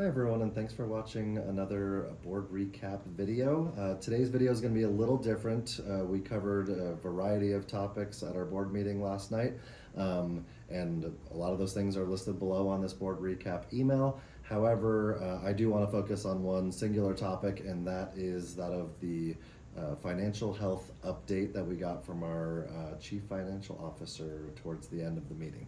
Hi everyone, and thanks for watching another board recap video. Today's video is going to be a little different. We covered a variety of topics at our board meeting last night, and a lot of those things are listed below on this board recap email. However, I do want to focus on one singular topic, and that is that of the financial health update that we got from our Chief Financial Officer towards the end of the meeting.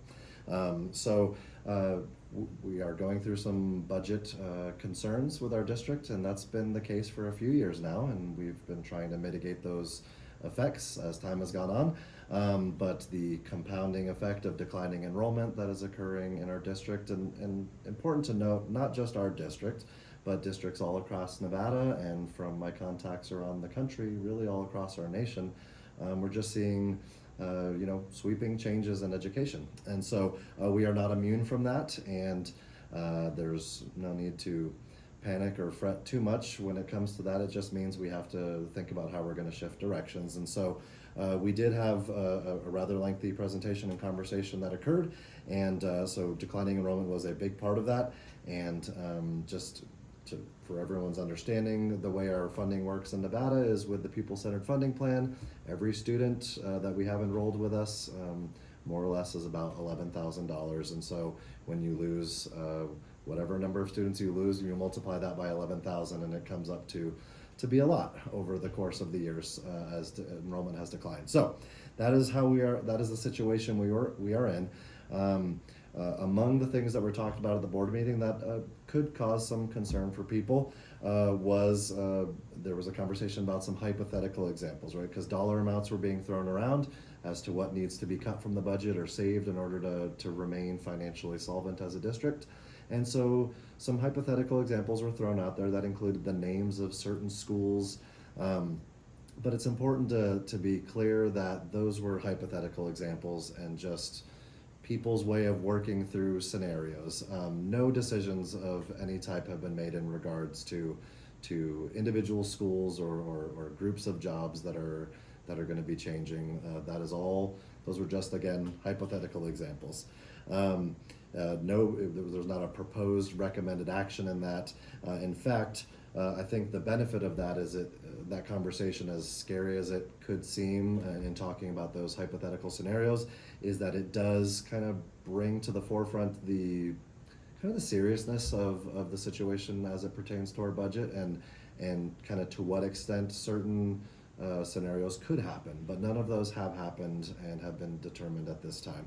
We are going through some budget concerns with our district, and that's been the case for a few years now, and we've been trying to mitigate those effects as time has gone on. But the compounding effect of declining enrollment that is occurring in our district, and important to note, not just our district, but districts all across Nevada, and from my contacts around the country, really all across our nation, we're just seeing sweeping changes in education. And so we are not immune from that, and there's no need to panic or fret too much when it comes to that. It just means we have to think about how we're going to shift directions. And so we did have a rather lengthy presentation and conversation that occurred, and so declining enrollment was a big part of that. And for everyone's understanding, the way our funding works in Nevada is with the pupil-centered funding plan. Every student that we have enrolled with us more or less is about $11,000. And so when you lose whatever number of students you lose, you multiply that by 11,000, and it comes up to be a lot over the course of the years as enrollment has declined. So that is how we are. That is the situation we are in. Among the things that were talked about at the board meeting that could cause some concern for people was there was a conversation about some hypothetical examples, right? Because dollar amounts were being thrown around as to what needs to be cut from the budget or saved in order to remain financially solvent as a district. And so some hypothetical examples were thrown out there that included the names of certain schools. But it's important to be clear that those were hypothetical examples and just people's way of working through scenarios. No decisions of any type have been made in regards to individual schools or groups of jobs that are going to be changing. That is all. Those were just, again, hypothetical examples. There's not a proposed recommended action in that. In fact, I think the benefit of that is that conversation, as scary as it could seem in talking about those hypothetical scenarios, is that it does kind of bring to the forefront the seriousness of the situation as it pertains to our budget, and kind of to what extent certain scenarios could happen. But none of those have happened and have been determined at this time.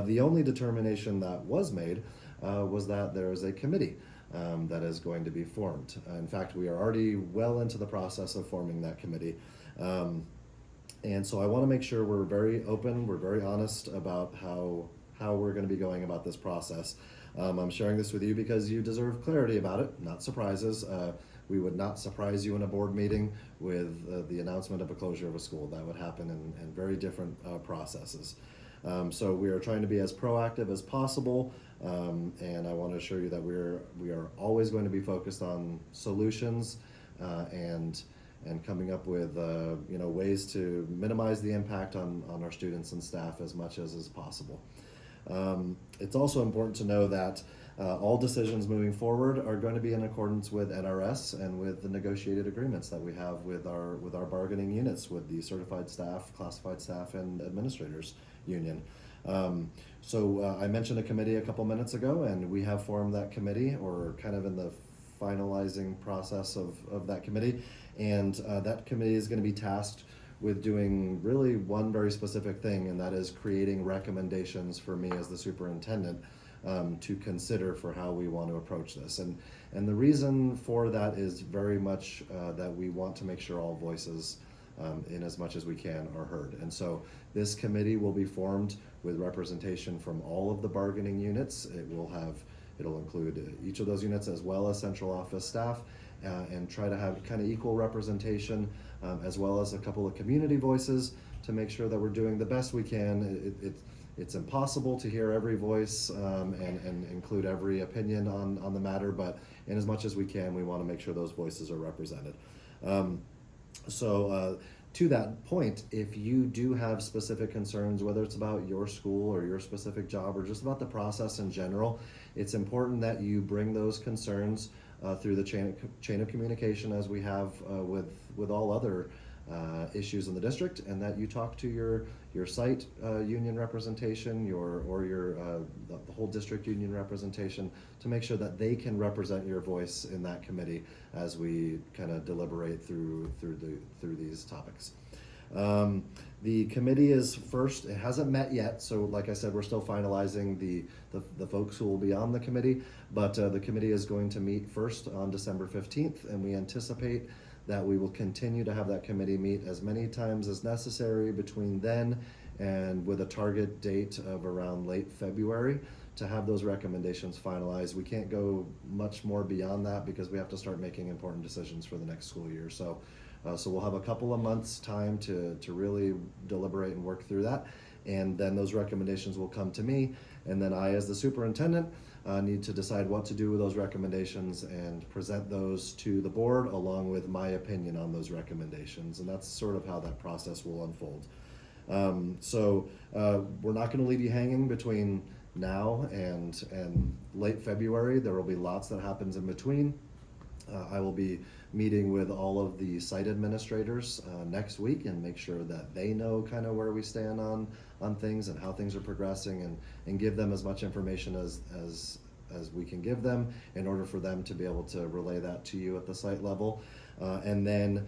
The only determination that was made was that there is a committee that is going to be formed. In fact, we are already well into the process of forming that committee. And so I want to make sure we're very open, we're very honest about how we're going to be going about this process. I'm sharing this with you because you deserve clarity about it, not surprises. We would not surprise you in a board meeting with the announcement of a closure of a school. That would happen in very different processes. So we are trying to be as proactive as possible, and I want to assure you that we are always going to be focused on solutions and coming up with ways to minimize the impact on our students and staff as much as is possible. It's also important to know that all decisions moving forward are going to be in accordance with NRS and with the negotiated agreements that we have with our bargaining units, with the certified staff, classified staff, and administrators union. I mentioned a committee a couple minutes ago, and we have formed that committee, or kind of in the finalizing process of that committee. And that committee is going to be tasked with doing really one very specific thing, and that is creating recommendations for me as the superintendent to consider for how we want to approach this. And the reason for that is very much that we want to make sure all voices in as much as we can are heard. And so this committee will be formed with representation from all of the bargaining units. It'll include each of those units as well as central office staff, and try to have kind of equal representation, as well as a couple of community voices to make sure that we're doing the best we can. It's impossible to hear every voice and include every opinion on the matter, but in as much as we can, we want to make sure those voices are represented. To that point, if you do have specific concerns, whether it's about your school or your specific job or just about the process in general, it's important that you bring those concerns through the chain of communication, as we have with all other issues in the district, and that you talk to your site union representation, your the whole district union representation, to make sure that they can represent your voice in that committee as we kind of deliberate through these topics. The committee is first, it hasn't met yet, so like I said, we're still finalizing the folks who will be on the committee, but the committee is going to meet first on December 15th, and we anticipate that we will continue to have that committee meet as many times as necessary between then and with a target date of around late February to have those recommendations finalized. We can't go much more beyond that because we have to start making important decisions for the next school year. So we'll have a couple of months time to really deliberate and work through that. And then those recommendations will come to me. And then I, as the superintendent, need to decide what to do with those recommendations and present those to the board along with my opinion on those recommendations. And that's sort of how that process will unfold. We're not going to leave you hanging between now and late February. There will be lots that happens in between. I will be meeting with all of the site administrators next week and make sure that they know kind of where we stand on things and how things are progressing, and give them as much information as we can give them in order for them to be able to relay that to you at the site level. And then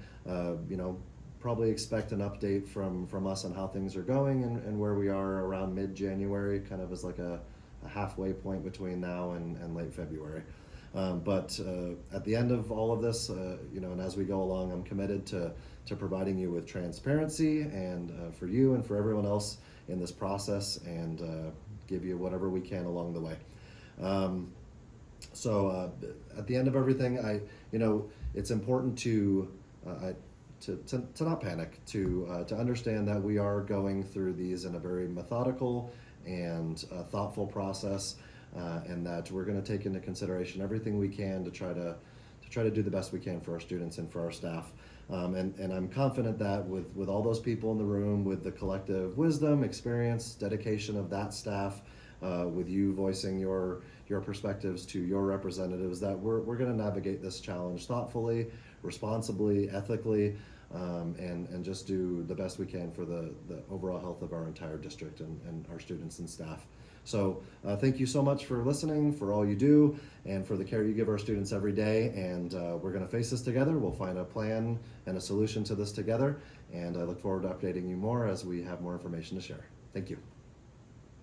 probably expect an update from us on how things are going and where we are around mid-January, kind of as like a halfway point between now and late February. But at the end of all of this, and as we go along, I'm committed to providing you with transparency and for you and for everyone else in this process, and give you whatever we can along the way. At the end of everything, it's important to not panic, to understand that we are going through these in a very methodical and thoughtful process. And that we're going to take into consideration everything we can to try to do the best we can for our students and for our staff. And I'm confident that with all those people in the room, with the collective wisdom, experience, dedication of that staff, with you voicing your perspectives to your representatives, that we're going to navigate this challenge thoughtfully, responsibly, ethically, and just do the best we can for the overall health of our entire district and our students and staff. So thank you so much for listening, for all you do, and for the care you give our students every day. And we're going to face this together. We'll find a plan and a solution to this together. And I look forward to updating you more as we have more information to share. Thank you.